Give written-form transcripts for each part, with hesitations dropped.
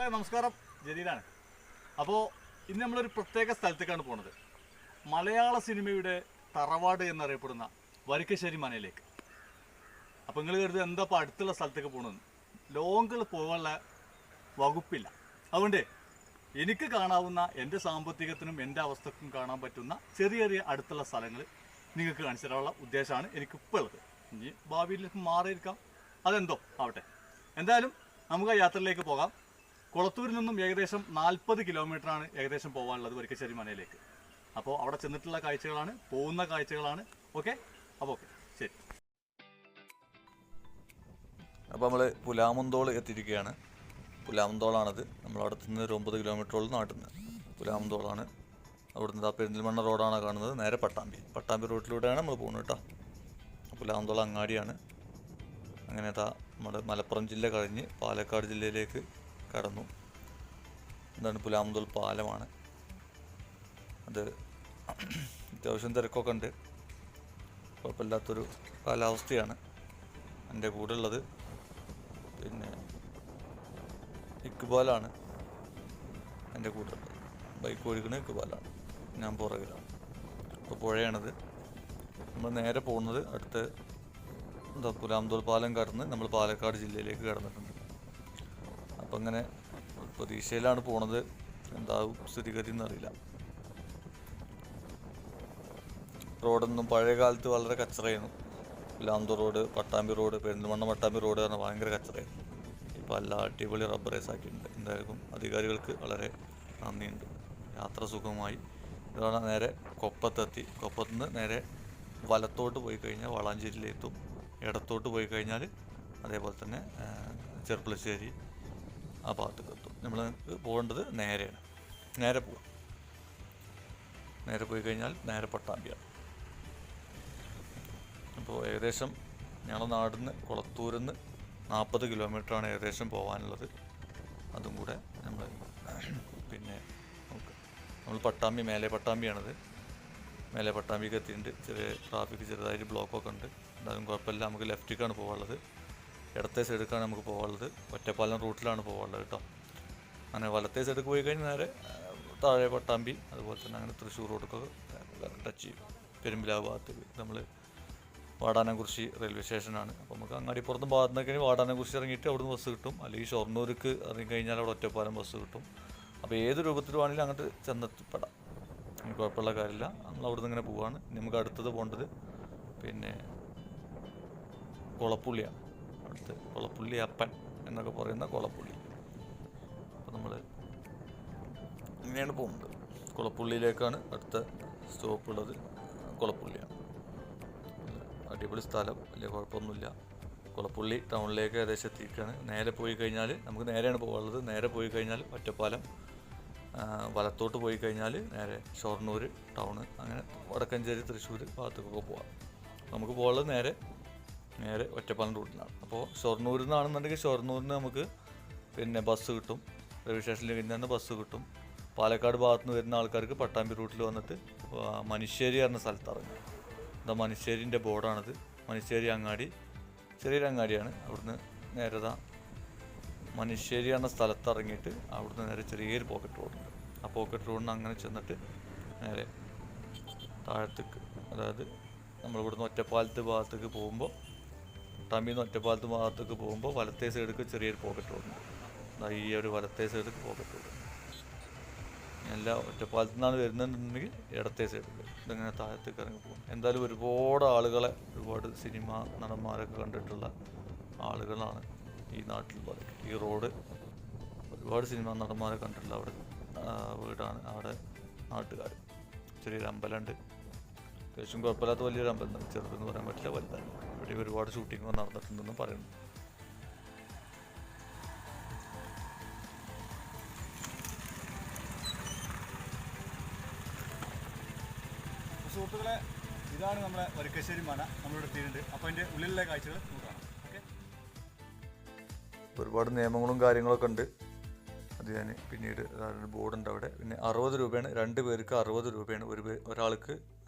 സുഹൃത്തുക്കളെ നമസ്കാരം, ജലീലാണ്. അപ്പോൾ ഇന്ന് നമ്മളൊരു പ്രത്യേക സ്ഥലത്തേക്കാണ് പോണത്. മലയാള സിനിമയുടെ തറവാട് എന്നറിയപ്പെടുന്ന വരിക്കശ്ശേരി മനയിലേക്ക്. അപ്പോൾ നിങ്ങൾ കരുത് എന്താ ഇപ്പോൾ അടുത്തുള്ള സ്ഥലത്തേക്ക് പോകണമെന്ന്. ലോങ്ങിൽ പോകാനുള്ള വകുപ്പില്ല. അതുകൊണ്ട് എനിക്ക് കാണാവുന്ന എൻ്റെ സാമ്പത്തികത്തിനും എൻ്റെ അവസ്ഥക്കും കാണാൻ പറ്റുന്ന ചെറിയ ചെറിയ അടുത്തുള്ള സ്ഥലങ്ങൾ നിങ്ങൾക്ക് കാണിച്ചു തരാനുള്ള ഉദ്ദേശമാണ് എനിക്കിപ്പോൾ ഉള്ളത്. ഇനി ഭാവിയിലേക്ക് മാറിയിരിക്കാം, അതെന്തോ ആവട്ടെ. എന്തായാലും നമുക്ക് ആ യാത്രയിലേക്ക് പോകാം. കുളത്തൂരിൽ നിന്നും ഏകദേശം 40 കിലോമീറ്ററാണ് ഏകദേശം പോകാനുള്ളത് വരിക്കശ്ശേരി മനയിലേക്ക്. അപ്പോൾ അവിടെ ചെന്നിട്ടുള്ള കാഴ്ചകളാണ്, പോകുന്ന കാഴ്ചകളാണ്. ഓക്കെ, അപ്പോൾ ഓക്കെ, ശരി. അപ്പോൾ നമ്മൾ പുലാമന്തോൾ എത്തിയിരിക്കുകയാണ്. പുലാമന്തോളാണത്. നമ്മളവിടെ നിന്ന് ഒരു 9 കിലോമീറ്ററോളം നാട്ടിൽ നിന്ന് പുലാമന്തോളാണ്. അവിടുന്ന് പെരിന്തൽമണ്ണ റോഡാണ് കാണുന്നത്. നേരെ പട്ടാമ്പി റോഡിലൂടെയാണ് നമ്മൾ പോകുന്നത് കേട്ടോ. പുലാമന്തോൾ അങ്ങാടിയാണ്. അങ്ങനെ നമ്മുടെ മലപ്പുറം ജില്ല കഴിഞ്ഞ് പാലക്കാട് ജില്ലയിലേക്ക് കടന്നു. എന്താണ് പുലാമന്തോൾ പാലമാണ് അത്. അത്യാവശ്യം തിരക്കൊക്കെ ഉണ്ട്, കുഴപ്പമില്ലാത്തൊരു കാലാവസ്ഥയാണ്. എൻ്റെ കൂടെ ഉള്ളത് പിന്നെ ഇക്ബാലാണ്. എൻ്റെ കൂടെ ഉള്ളത് ബൈക്ക് ഓടിക്കുന്ന ഇക്ബാലാണ്, ഞാൻ പുറകിലാണ്. അപ്പോൾ പുഴയാണത്. നമ്മൾ നേരെ പോകുന്നത് അടുത്ത് പുലാമന്തോൾ പാലം കടന്ന് നമ്മൾ പാലക്കാട് ജില്ലയിലേക്ക് കടന്നിട്ടുണ്ട്. അപ്പം അങ്ങനെ പ്രതീക്ഷയിലാണ് പോണത്, എന്താവും സ്ഥിതിഗതി എന്നറിയില്ല. റോഡൊന്നും പഴയ കാലത്ത് വളരെ കച്ചറയായിരുന്നു. Pulamanthole road, Pattambi road, Perinthalmanna Pattambi road പറഞ്ഞാൽ ഭയങ്കര കച്ചറയായിരുന്നു. ഇപ്പോൾ എല്ലാ അടിപൊളി റബ്ബറൈസ് ആക്കിയിട്ടുണ്ട്. എന്തായാലും അധികാരികൾക്ക് വളരെ നന്ദിയുണ്ട്. യാത്ര സുഖമായി. ഇതാണ് നേരെ കൊപ്പത്തെത്തി. കൊപ്പത്തുനിന്ന് നേരെ വലത്തോട്ട് പോയി കഴിഞ്ഞാൽ വളാഞ്ചേരിയിലെത്തും. ഇടത്തോട്ട് പോയി കഴിഞ്ഞാൽ അതേപോലെ തന്നെ ചെർപ്പളശ്ശേരി ആ ഭാഗത്തേക്ക് എത്തും. നമ്മൾ പോകേണ്ടത് നേരെയാണ്. നേരെ പോവാം. നേരെ പോയി കഴിഞ്ഞാൽ നേരെ പട്ടാമ്പിയാണ്. അപ്പോൾ ഏകദേശം ഞങ്ങളുടെ നാട്ടിൽ നിന്ന് കുളത്തൂരിൽ നിന്ന് 40 കിലോമീറ്ററാണ് ഏകദേശം പോകാനുള്ളത്. അതും കൂടെ നമ്മൾ പിന്നെ നമ്മൾ പട്ടാമ്പി മേലെ പട്ടാമ്പിയാണത്. മേലെ പട്ടാമ്പിക്ക് എത്തിയിട്ടുണ്ട്. ചെറിയ ട്രാഫിക് ചെറുതായിട്ട് ബ്ലോക്കൊക്കെ ഉണ്ട്. എന്തായാലും കുഴപ്പമില്ല. നമുക്ക് ലെഫ്റ്റിലേക്കാണ് പോകാനുള്ളത്, ഇടത്തെ സൈഡിലേക്കാണ് നമുക്ക് പോകാനുള്ളത്. ഒറ്റപ്പാലം റൂട്ടിലാണ് പോകാനുള്ളത് കേട്ടോ. അങ്ങനെ വലത്തെ സൈഡിലേക്ക് പോയി കഴിഞ്ഞാൽ നേരെ താഴെ പട്ടാമ്പി, അതുപോലെ തന്നെ അങ്ങനെ തൃശ്ശൂർ റോഡൊക്കെ ടച്ച് ചെയ്യും. പെരുമ്പിലാവ് ഭാഗത്തേക്ക് നമ്മൾ വാടാനംകുറിശി റെയിൽവേ സ്റ്റേഷനാണ്. അപ്പോൾ നമുക്ക് അങ്ങാടിപ്പുറത്തും ഭാഗത്തു നിന്നൊക്കെ വാടാനംകുറിശി ഇറങ്ങിയിട്ട് അവിടുന്ന് ബസ് കിട്ടും. അല്ലെങ്കിൽ ഷൊർണൂർക്ക് ഇറങ്ങിക്കഴിഞ്ഞാൽ അവിടെ ഒറ്റപ്പാലം ബസ് കിട്ടും. അപ്പോൾ ഏത് രൂപത്തിൽ വേണമെങ്കിലും അങ്ങോട്ട് ചെന്നെത്തിപ്പെടാം, കുഴപ്പമുള്ള കാര്യമില്ല. നമ്മൾ അവിടുന്ന് ഇങ്ങനെ പോവുകയാണ്. നമുക്ക് അടുത്തത് പോകേണ്ടത് പിന്നെ കുളപ്പുള്ളിയാണ്. അടുത്ത് കുളപ്പുള്ളി അപ്പൻ എന്നൊക്കെ പറയുന്ന കുളപ്പുള്ളി. അപ്പോൾ നമ്മൾ ഇങ്ങനെയാണ് പോകുന്നത്. കുളപ്പുള്ളിയിലേക്കാണ് അടുത്ത സ്റ്റോപ്പ് ഉള്ളത്. കുളപ്പുള്ളിയാണ്. അടിപൊളി സ്ഥലം, വലിയ കുഴപ്പമൊന്നുമില്ല. കുളപ്പുള്ളി ടൗണിലേക്ക് ഏകദേശം എത്തിയിരിക്കുകയാണ്. നേരെ പോയി കഴിഞ്ഞാൽ നമുക്ക് നേരെയാണ് പോകാനുള്ളത്. നേരെ പോയി കഴിഞ്ഞാൽ ഒറ്റപ്പാലം, വലത്തോട്ട് പോയി കഴിഞ്ഞാൽ നേരെ ഷൊർണൂർ ടൗണ്, അങ്ങനെ വടക്കഞ്ചേരി തൃശ്ശൂർ ഭാഗത്തേക്കൊക്കെ പോകാം. നമുക്ക് പോകാനുള്ളത് നേരെ ഒറ്റപ്പാലം റൂട്ടിലാണ്. അപ്പോൾ ഷൊർണൂരിൽ നിന്നാണെന്നുണ്ടെങ്കിൽ ഷൊർണൂരിന് നമുക്ക് പിന്നെ ബസ് കിട്ടും. റെയിൽവേ സ്റ്റേഷനിൽ കഴിഞ്ഞാൽ ബസ് കിട്ടും. പാലക്കാട് ഭാഗത്ത് നിന്ന് വരുന്ന ആൾക്കാർക്ക് പട്ടാമ്പി റൂട്ടിൽ വന്നിട്ട് മനുശ്ശേരി പറഞ്ഞ സ്ഥലത്ത് ഇറങ്ങും. എന്താ മനുശ്ശേരിൻ്റെ ബോർഡാണിത്. മനുശ്ശേരി അങ്ങാടി, ചെറിയൊരു അങ്ങാടിയാണ്. അവിടുന്ന് നേരെ മനുശ്ശേരി എന്ന സ്ഥലത്ത് ഇറങ്ങിയിട്ട് അവിടുന്ന് നേരെ ചെറിയൊരു പോക്കറ്റ് റോഡുണ്ട്. ആ പോക്കറ്റ് റോഡിന് അങ്ങനെ ചെന്നിട്ട് നേരെ താഴത്തേക്ക്, അതായത് നമ്മളിവിടുന്ന് ഒറ്റപ്പാലത്ത് ഭാഗത്തേക്ക് പോകുമ്പോൾ, പട്ടാമ്പിന്ന് ഒറ്റപ്പാലത്ത് ഭാഗത്തേക്ക് പോകുമ്പോൾ വലത്തേ സൈഡിലേക്ക് ചെറിയൊരു പോക്കറ്റ് റോഡുണ്ട്. ഈ ഒരു വലത്തേ സൈഡിലേക്ക് പോക്കറ്റ് റോഡ്. എല്ലാ ഒറ്റപ്പാലത്തു നിന്നാണ് വരുന്നുണ്ടെങ്കിൽ ഇടത്തേ സൈഡിൽ ഇതിങ്ങനെ താഴത്തേക്ക് ഇറങ്ങി പോകും. എന്തായാലും ഒരുപാട് ആളുകളെ, ഒരുപാട് സിനിമ നടന്മാരൊക്കെ കണ്ടിട്ടുള്ള ആളുകളാണ് ഈ നാട്ടിലുള്ളത്. ഈ റോഡ് ഒരുപാട് സിനിമ നടന്മാരെ കണ്ടിട്ടുള്ള അവിടെ വീടാണ്, അവിടെ നാട്ടുകാർ. ചെറിയൊരു അമ്പലമുണ്ട്. അത്യാവശ്യം കുഴപ്പമില്ലാത്ത വലിയൊരു അമ്പലം, ചെറുതെന്ന് പറയാൻ പറ്റില്ല, വലുതാണ്. ഇവിടെ ഒരുപാട് ഷൂട്ടിങ്ങുകൾ നടന്നിട്ടുണ്ടെന്ന് പറയുന്നു. സുഹൃത്തുക്കളെ, ഇതാണ് നമ്മുടെ വരിക്കശ്ശേരി മന. നമ്മളിവിടെ എത്തിയിട്ടുണ്ട്. അപ്പോൾ അതിൻ്റെ ഉള്ളിലുള്ള കാഴ്ചകൾ നോക്കാം. ഓക്കെ, ഒരുപാട് നിയമങ്ങളും കാര്യങ്ങളൊക്കെ ഉണ്ട്. അത് ഞാൻ പിന്നീട് ബോർഡുണ്ട് അവിടെ. പിന്നെ 60 രൂപയാണ്, 2 പേർക്ക് 60 രൂപയാണ്. ഒരാൾക്ക്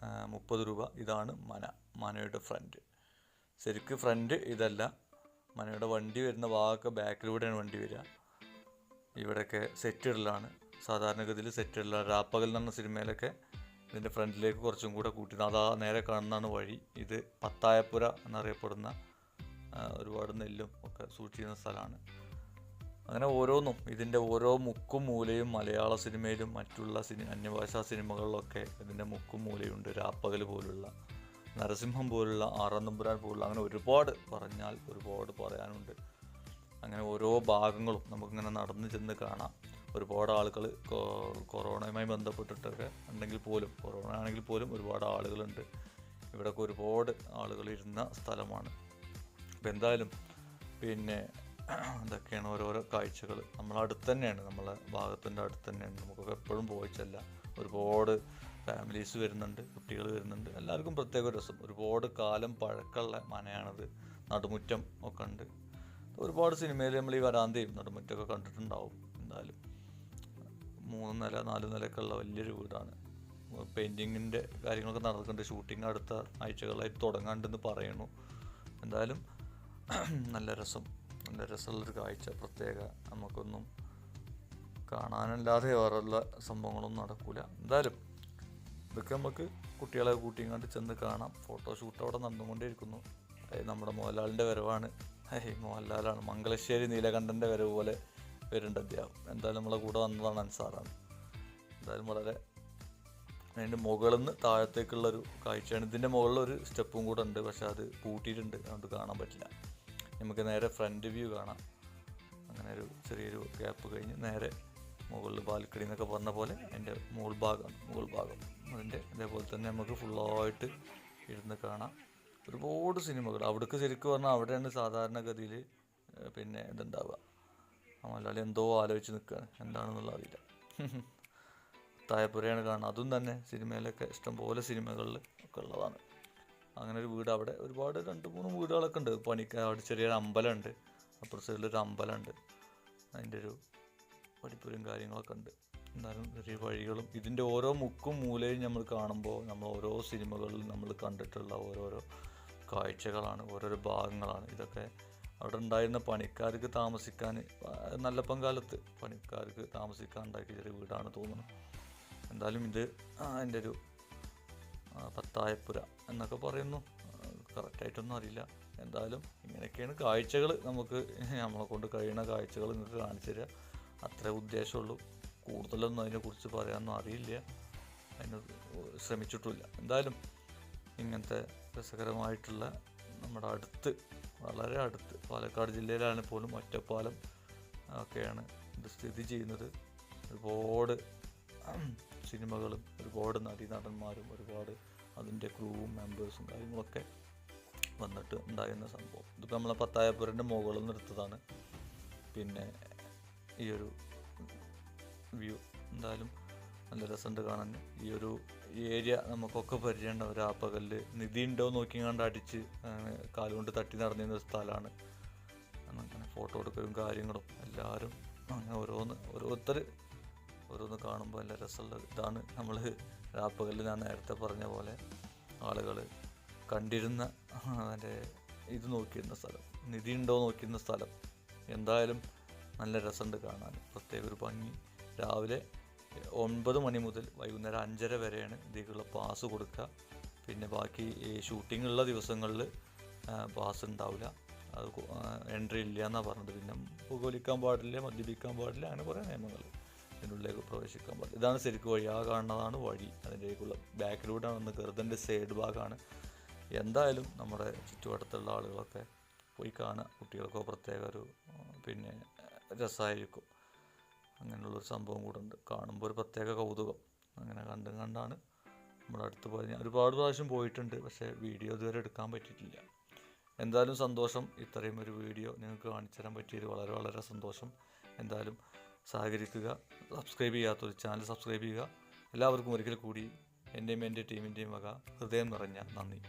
30 രൂപ. ഇതാണ് മനയുടെ ഫ്രണ്ട്. ശരിക്കും ഫ്രണ്ട് ഇതല്ല, മനയുടെ വണ്ടി വരുന്ന ഭാഗമൊക്കെ ബാക്കിലൂടെയാണ് വണ്ടി വരിക. ഇവിടെയൊക്കെ സെറ്റ് ഇടലാണ്. സാധാരണഗതിയിൽ സെറ്റ് ഇടലാണ്. രാപ്പകൽ എന്ന് പറഞ്ഞ സിനിമയിലൊക്കെ ഇതിൻ്റെ ഫ്രണ്ടിലേക്ക് കുറച്ചും കൂടെ കൂട്ടി, അതാ നേരെ കാണുന്നതാണ് വഴി. ഇത് പത്തായപ്പുര എന്നറിയപ്പെടുന്ന ഒരുപാട് നെല്ലും ഒക്കെ സൂക്ഷിക്കുന്ന സ്ഥലമാണ്. അങ്ങനെ ഓരോന്നും ഇതിൻ്റെ ഓരോ മുക്കും മൂലയും മലയാള സിനിമയിലും മറ്റുള്ള അന്യഭാഷാ സിനിമകളിലൊക്കെ ഇതിൻ്റെ മുക്കും മൂലയുണ്ട്. രാപ്പകൽ പോലുള്ള, നരസിംഹം പോലുള്ള, ആറാന്തമ്പുരാൻ പോലുള്ള, അങ്ങനെ ഒരുപാട് പറഞ്ഞാൽ ഒരുപാട് പറയാനുണ്ട്. അങ്ങനെ ഓരോ ഭാഗങ്ങളും നമുക്കിങ്ങനെ നടന്ന് ചെന്ന് കാണാം. ഒരുപാട് ആളുകൾ കൊറോണയുമായി ബന്ധപ്പെട്ടിട്ടൊക്കെ ഉണ്ടെങ്കിൽ പോലും, കൊറോണ ആണെങ്കിൽ പോലും ഒരുപാട് ആളുകളുണ്ട്. ഇവിടെയൊക്കെ ഒരുപാട് ആളുകൾ ഇരുന്ന സ്ഥലമാണ്. അപ്പോൾ എന്തായാലും പിന്നെ ഇതൊക്കെയാണ് ഓരോരോ കാഴ്ചകൾ. നമ്മളടുത്ത് തന്നെയാണ്, നമ്മളെ ഭാഗത്തിൻ്റെ അടുത്ത് തന്നെയാണ്. നമുക്കൊക്കെ എപ്പോഴും പോയിച്ചല്ല. ഒരുപാട് ഫാമിലീസ് വരുന്നുണ്ട്, കുട്ടികൾ വരുന്നുണ്ട്. എല്ലാവർക്കും പ്രത്യേക രസം. ഒരുപാട് കാലം പഴക്കമുള്ള മനയാണത്. നടുമുറ്റം ഒക്കെ ഉണ്ട്. ഒരുപാട് സിനിമയിൽ നമ്മൾ ഈ വരാന്തയും നടുമുറ്റമൊക്കെ കണ്ടിട്ടുണ്ടാവും. എന്തായാലും 3 നില 4 നിലയൊക്കെ ഉള്ള വലിയൊരു വീടാണ്. പെയിൻറ്റിങ്ങിൻ്റെ കാര്യങ്ങളൊക്കെ നടക്കുന്നുണ്ട്. ഷൂട്ടിംഗ് അടുത്ത ആഴ്ചകളായിട്ട് തുടങ്ങാണ്ടെന്ന് പറയുന്നു. എന്തായാലും നല്ല രസമുള്ളൊരു കാഴ്ച. പ്രത്യേക നമുക്കൊന്നും കാണാനല്ലാതെ വേറെയുള്ള സംഭവങ്ങളൊന്നും നടക്കില്ല. എന്തായാലും ഇതൊക്കെ നമുക്ക് കുട്ടികളെ കൂട്ടിങ്ങാണ്ട് ചെന്ന് കാണാം. ഫോട്ടോഷൂട്ട് അവിടെ നടന്നുകൊണ്ടേയിരിക്കുന്നു. നമ്മുടെ മോഹൻലാലിൻ്റെ വരവാണ്. മോഹൻലാലാണ്. മംഗലശ്ശേരി നീലകണ്ഠൻ്റെ വരവ് പോലെ വരുന്നുണ്ട് അദ്ദേഹം. എന്തായാലും നമ്മളെ കൂടെ വന്നതാണ് അൻസാറാണ്. എന്തായാലും വളരെ അതിൻ്റെ മുകളിൽ നിന്ന് താഴത്തേക്കുള്ളൊരു കാഴ്ചയാണ്. ഇതിൻ്റെ മുകളിലൊരു സ്റ്റെപ്പും കൂടെ ഉണ്ട്, പക്ഷെ അത് പൂട്ടിയിട്ടുണ്ട്, അതുകൊണ്ട് കാണാൻ പറ്റില്ല. നമുക്ക് നേരെ ഫ്രണ്ട് വ്യൂ കാണാം. അങ്ങനെ ഒരു ചെറിയൊരു ഗ്യാപ്പ് കഴിഞ്ഞ് നേരെ മുകളിൽ ബാൽക്കണി എന്നൊക്കെ പറഞ്ഞ പോലെ അതിൻ്റെ മുകൾ ഭാഗം അതിൻ്റെ അതേപോലെ തന്നെ നമുക്ക് ഫുള്ളായിട്ട് ഇരുന്ന് കാണാം. ഒരുപാട് സിനിമകൾ അവിടേക്ക് ശരിക്കും പറഞ്ഞാൽ അവിടെയാണ് സാധാരണഗതിയിൽ പിന്നെ ഇതുണ്ടാവുക. മലയാളി എന്തോ ആലോചിച്ച് നിൽക്കുകയാണ്, എന്താണെന്നുള്ള അറിയില്ല. തായപ്പുരയാണ് കാണുന്നത്. അതും തന്നെ സിനിമയിലൊക്കെ ഇഷ്ടംപോലെ സിനിമകളിൽ ഒക്കെ ഉള്ളതാണ്. അങ്ങനെ ഒരു വീട് അവിടെ ഒരുപാട് 2-3 വീടുകളൊക്കെ ഉണ്ട്. അവിടെ ചെറിയൊരു അമ്പലമുണ്ട്, അപ്പുറത്തെ സൈഡിലൊരു അമ്പലമുണ്ട്. അതിൻ്റെ ഒരു പഠിപ്പുരും കാര്യങ്ങളൊക്കെ ഉണ്ട്. എന്നാലും ചെറിയ വഴികളും ഇതിൻ്റെ ഓരോ മുക്കും മൂലയും നമ്മൾ കാണുമ്പോൾ നമ്മൾ ഓരോ സിനിമകളിൽ നമ്മൾ കണ്ടിട്ടുള്ള ഓരോരോ കാഴ്ചകളാണ്, ഓരോരോ ഭാഗങ്ങളാണ്. ഇതൊക്കെ അവിടെ ഉണ്ടായിരുന്ന പണിക്കാർക്ക് താമസിക്കാൻ നല്ലപ്പം കാലത്ത് പണിക്കാർക്ക് താമസിക്കാൻ ഉണ്ടാക്കിയ ചെറിയ വീടാണ് തോന്നുന്നു. എന്തായാലും ഇത് അതിൻ്റെ ഒരു പത്തായപ്പുര എന്നൊക്കെ പറയുന്നു. കറക്റ്റായിട്ടൊന്നും അറിയില്ല. എന്തായാലും ഇങ്ങനെയൊക്കെയാണ് കാഴ്ചകൾ. നമുക്ക് നമ്മളെ കൊണ്ട് കഴിയുന്ന കാഴ്ചകൾ നിങ്ങൾക്ക് കാണിച്ചു തരിക, അത്രേ ഉദ്ദേശമുള്ളൂ. കൂടുതലൊന്നും അതിനെക്കുറിച്ച് പറയാനൊന്നും അറിയില്ല, അതിന് ശ്രമിച്ചിട്ടുമില്ല. എന്തായാലും ഇങ്ങനത്തെ രസകരമായിട്ടുള്ള നമ്മുടെ അടുത്ത്, വളരെ അടുത്ത്, പാലക്കാട് ജില്ലയിലാണ് പോലും ഒറ്റപ്പാലം ഒക്കെയാണ് ഇത് സ്ഥിതി ചെയ്യുന്നത്. ഒരുപാട് സിനിമകളും ഒരുപാട് നടന്മാരും ഒരുപാട് അതിൻ്റെ ക്രൂവും മെമ്പേഴ്സും കാര്യങ്ങളൊക്കെ വന്നിട്ട് ഉണ്ടായിരുന്ന സംഭവം. ഇതിപ്പോൾ നമ്മളെ പത്തായപ്പുരൻ്റെ മുകളിൽ നിന്ന് എടുത്തതാണ്. പിന്നെ ഈ ഒരു വ്യൂ എന്തായാലും നല്ല രസമുണ്ട് കാണാൻ. ഈ ഒരു ഏരിയ നമുക്കൊക്കെ പരിചയമുണ്ട്. ഒരു രാപ്പകലിൽ നിധി ഉണ്ടോ നോക്കിങ്ങാണ്ട് അടിച്ച് കാലുകൊണ്ട് തട്ടി നടന്നിരുന്ന സ്ഥലമാണ്. അങ്ങനെ ഫോട്ടോ എടുക്കലും കാര്യങ്ങളും എല്ലാവരും അങ്ങനെ ഓരോന്ന് കാണുമ്പോൾ നല്ല രസമുള്ള ഇതാണ്. നമ്മൾ രാപ്പകലിൽ ഞാൻ നേരത്തെ പറഞ്ഞ പോലെ ആളുകൾ കണ്ടിരുന്ന അതിൻ്റെ ഇത് നോക്കിയിരുന്ന സ്ഥലം, നിധി ഉണ്ടോ നോക്കിയിരുന്ന സ്ഥലം. എന്തായാലും നല്ല രസമുണ്ട് കാണാൻ. പ്രത്യേക ഒരു ഭംഗി. രാവിലെ 9 മണി മുതൽ വൈകുന്നേരം 5:30 വരെയാണ് ഇതിലേക്കുള്ള പാസ് കൊടുക്കുക. പിന്നെ ബാക്കി ഈ ഷൂട്ടിംഗ് ഉള്ള ദിവസങ്ങളിൽ പാസ് ഉണ്ടാവില്ല, അത് എൻട്രി ഇല്ല എന്നാണ് പറഞ്ഞത്. പിന്നെ പുകവലിക്കാൻ പാടില്ല, മദ്യപിക്കാൻ പാടില്ല, അങ്ങനെ കുറേ നിയമങ്ങൾ. ഇതിനുള്ളിലേക്ക് പ്രവേശിക്കാൻ പാടില്ല. ഇതാണ് ശരിക്കും വഴി. ആ കാണുന്നതാണ് വഴി. അതിൻ്റെക്കുള്ള ബാക്കിലൂടെ വന്ന് കയറുന്നതിൻ്റെ സൈഡ് ഭാഗമാണ്. എന്തായാലും നമ്മുടെ ചുറ്റുവട്ടത്തുള്ള ആളുകളൊക്കെ പോയി കാണുക. കുട്ടികൾക്കോ പ്രത്യേക ഒരു പിന്നെ രസമായിരിക്കും. അങ്ങനെയുള്ളൊരു സംഭവം കൂടെ ഉണ്ട്. കാണുമ്പോൾ ഒരു പ്രത്യേക കൗതുകം. അങ്ങനെ കണ്ടാണ് നമ്മുടെ അടുത്ത് പോയി. ഞാൻ ഒരുപാട് പ്രാവശ്യം പോയിട്ടുണ്ട്, പക്ഷേ വീഡിയോ ഇതുവരെ എടുക്കാൻ പറ്റിയിട്ടില്ല. എന്തായാലും സന്തോഷം. ഇത്രയും ഒരു വീഡിയോ നിങ്ങൾക്ക് കാണിച്ചു തരാൻ പറ്റിയത് വളരെ വളരെ സന്തോഷം. എന്തായാലും സഹകരിക്കുക. സബ്സ്ക്രൈബ് ചെയ്യാത്തൊരു ചാനൽ സബ്സ്ക്രൈബ് ചെയ്യുക. എല്ലാവർക്കും ഒരിക്കൽ കൂടി എൻ്റെയും എൻ്റെ ടീമിൻ്റെയും വക ഹൃദയം നിറഞ്ഞ നന്ദി.